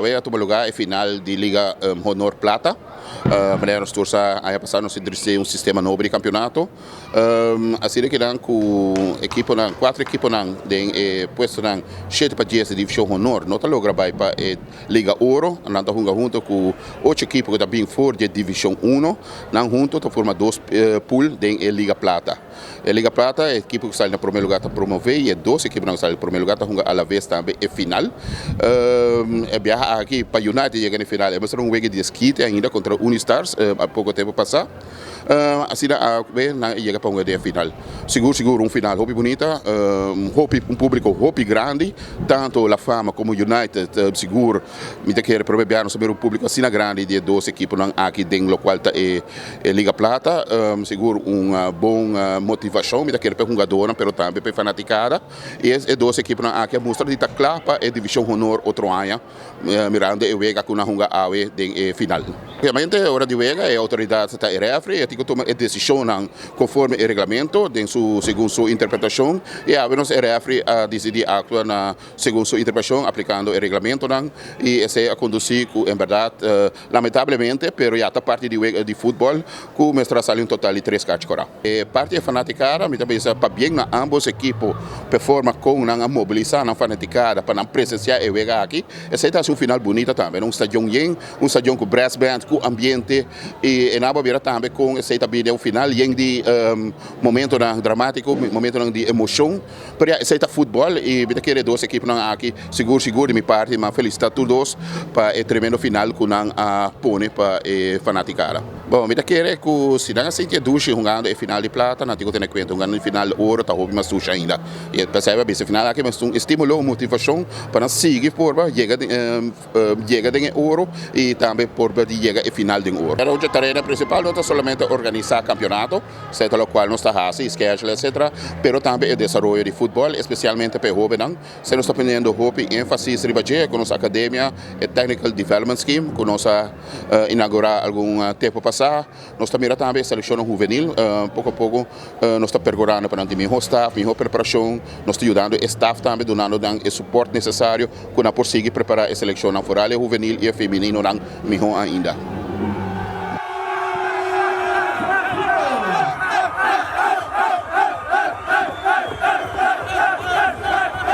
Vega tomou lugar em final de Liga Honor Plata. Maneira nós torça a passar nós introduziu um sistema novo de campeonato. Assim que dan com equipe nan 4 equipes nan den puesto nan 7 para 10 divisão Honor. Nota logra vai para Liga Ouro, nanta junto com 8 equipes que também for de divisão 1, nan junto to forma 2 pool den Liga Plata. A Liga Plata é a equipe que sai no primeiro lugar para promover e 12 equipes que saem no primeiro lugar para a la vez também é final. É viajar aqui para United chegar na final. É um jogo de esquite ainda contra Unistars há pouco tempo passado. Assim a chega para uma final. Seguro final hobby bonita, um público hobby grande, tanto a Fama como United seguro. Me te quero provar sobre um público assim grande de 12 equipes aqui dentro do qual é Liga Plata, seguro uma boa motivação, me te quero para jogador, mas também para fanaticada. E é 12 equipes aqui mostra de clapa é divisão Honor outro ano, mirando e vega com uma junga awe de final. Realmente a hora de vega é a autoridade da refri, que toma a decisão conforme o regulamento, segundo sua interpretação, e a refri a decidir actuar segundo sua interpretação, aplicando o regulamento, e esse a conduzir, em verdade, lamentavelmente, pero já está parte de futebol, que o mestre saiu um total de 3 cartas coral. Parte fanaticada, me também para bem na ambos equipos, performa com a mobilização fanaticada para presenciar e vega aqui, esse é um final bonito também, um estádio com brass band, com ambiente, e na Bobira também com esse também é o final, de momento dramático, momento de emoção, para esse é futebol e me querer 12 equipes aqui, seguro de minha parte, mas felicitar todos para o tremendo final com a pone para fanaticada. Bom, me querer que se não sentir duche jogando a final de plata, não tenho que ter conta, jogando final ouro, tá houve mais duche ainda. E percebe bem, esse final aqui mas estimulou motivação para seguir por chega de ouro e também por chegar a final de ouro. Era a tarefa principal não é somente organizar campeonato, certo o qual não está assim, schedule, etc. Pero também o desenvolvimento de futebol, especialmente para jovens. Se nós estamos tendo ênfase com nossa academia, o Technical Development Scheme, que nós inaugurar algum tempo passado. Nós também a seleção juvenil, pouco a pouco nós estamos percorrendo para melhor staff, melhor preparação, nós estamos ajudando o staff também, dando o suporte necessário para conseguir preparar a seleção nacional, juvenil e feminino melhor ainda.